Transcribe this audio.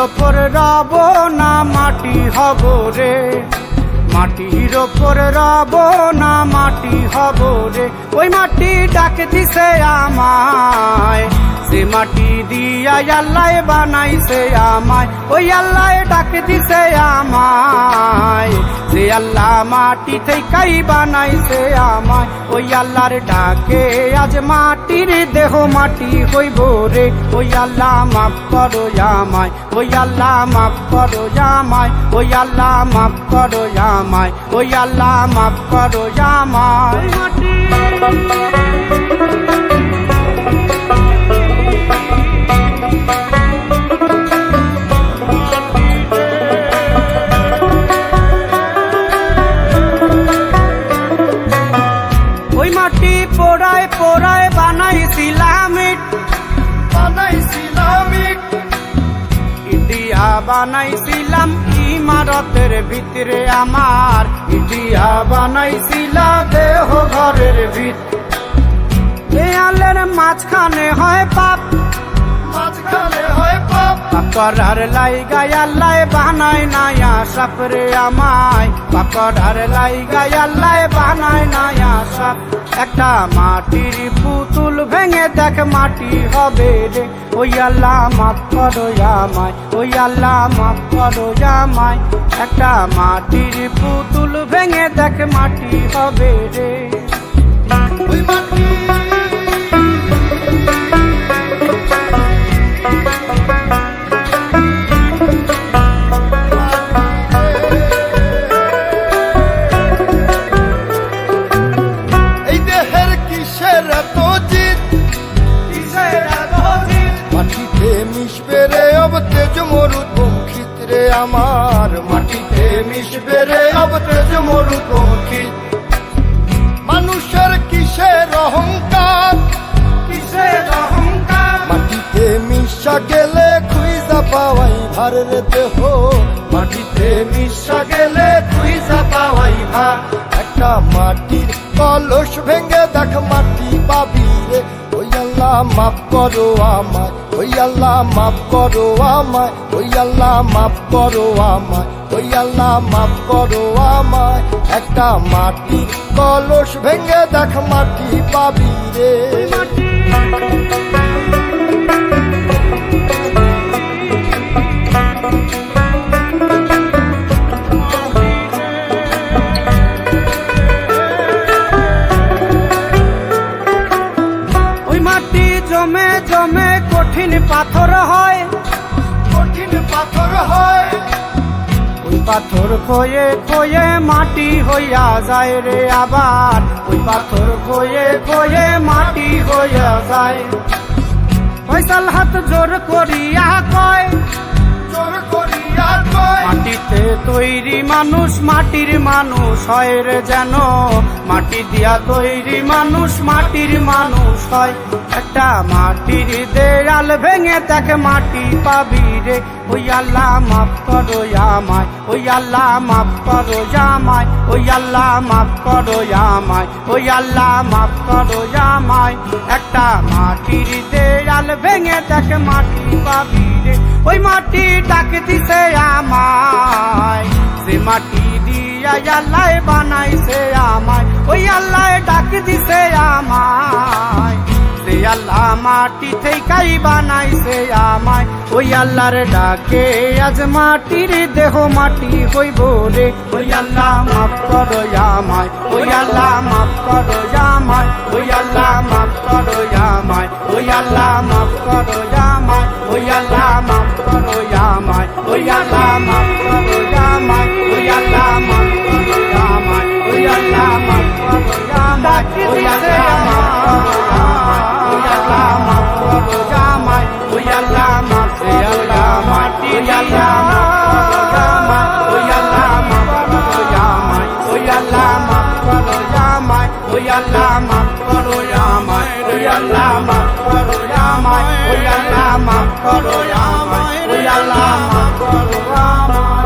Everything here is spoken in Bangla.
ওপর রব না মাটি হব রে, মাটির ওপর রব না মাটি হব রে। ওই মাটি ডাক দিছে আমায়, সে মাটি দিয়া আল্লাহ বানাইছে আমায়। ওই আল্লাহ ডাক দিছে আমায়, সে আল্লাহ মাটি থেকেই বানাইছে আমায়। ওই আল্লাহর ডাকে আজ মাটির দেহ মাটি হইব রে। ওই আল্লাহ মাফ করো আমায়, ওই আল্লাহ মাফ করো আমায়, ওই আল্লাহ মাফ করো আমায়, ওই আল্লাহ মাফ করো আমায়। ওই মাটি পোড়ায় পোড়ায় বানাইছিলাম ইট, ইটিয়া বানাইছিলাম ইমারতের ভিতরে আমার, ইটিয়া বানাইছিলাম দেহ ঘরের ভিত। দেয়ালের মাঝখানে হয় পাপ, মাঝখানে হয় পাপ, পাকড়ার লাইগায় আল্লাহ বানায় নায়া সাপ রে আমায়, পাকড়ার লাইগায় আল্লাহ বানায় নায়া সাপ। একটা মাটির পুতুল ভেঙে দেখ মাটি হবে রে। ওই আল্লাহ মাফ করো আমায়, ওই আল্লাহ মাফ করো আমায়। একটা মাটির পুতুল ভেঙে দেখ মাটি হবে রে। ওই মাটি আমার, মাটিতে মিশবে রে অব তেজ মরুপঙ্খিত। মানুষের কিসের অহংকার, কিসের অহংকার, মাটিতে মিশা গেলে খুঁজা পাওয়াই ভার রে দেহ, মাটিতে মিশা গেলে খুঁজা পাওয়াই ভার। একটা মাটির কলস ভেঙে দেখ মাটি পাবি রে। ওই আল্লাহ মাফ করো আমায়, ওই আল্লাহ মাফ করো আমায়, ওই আল্লাহ মাফ করো আমায়, ওই আল্লাহ মাফ করো আমায়। একটা মাটির কলস ভেঙে দেখ মাটি পাবি রে। জমে জমে কঠিন পাথর হয়, কঠিন পাথর হয়। ওই পাথর খয়ে খয়ে মাটি হইয়া যায় রে আবার, ওই পাথর খয়ে খয়ে মাটি হইয়া যায়। ফয়সাল হাত জোর করিয়া কয়, জোর করিয়া কয়, মাটিতে তৈরি মানুষ মাটির মানুষ হয় রে যেন, মাটি দিয়া তৈরি মানুষ মাটির মানুষ হয়। একটা মাটির দেয়াল ভেঙে দেখ মাটি পাবি রে। ওই আল্লাহ মাফ করো আমায়, ওই আল্লাহ মাফ করো আমায়, ওই আল্লাহ মাফ করো আমায়, ওই আল্লাহ মাফ করো আমায়। একটা মাটির দেয়াল ভেঙে দেখ মাটি পাবি রে। ওই মাটি ডাক দিছে আমায়, সে মাটি দিয়া আল্লাহ বানাইছে আমায়। ওই আল্লাহ ডাক দিছে আমায়, সে আল্লাহ মাটি থেকেই বানাইছে আমায়। ওই আল্লাহর ডাকে আজ মাটির দেহ মাটি হইব রে। ওই আল্লাহ মাফ করো আমায়, ওই আল্লাহ মাফ করো আমায়, ওই আল্লাহ মাফ করো আমায়, ওই আল্লাহ মাফ করো আমায়, ওই আল্লাহ মাফ করো আমায়, ওই আল্লাহ মাফ করো আমায়, ওই আল্লাহ মাফ করো আমায়, ওই আল্লাহ মাফ করো আমায়, ওই আল্লাহ মাফ করো আমায়, ওই আল্লাহ মাফ করো আমায়, ওই আল্লাহ মাফ, ওই আল্লাহ মাটি, ওই আল্লাহ মাফ করো আমায়, ওই আল্লাহ মাফ করো আমায়, ওই আল্লাহ মাফ করো আমায়, ওই আল্লাহ মাফ করো আমায়, ওই আল্লাহ মাফ করো আমায়, ওই আল্লাহ মাফ করো আমায়, ওই আল্লাহ মাফ করো আমায়।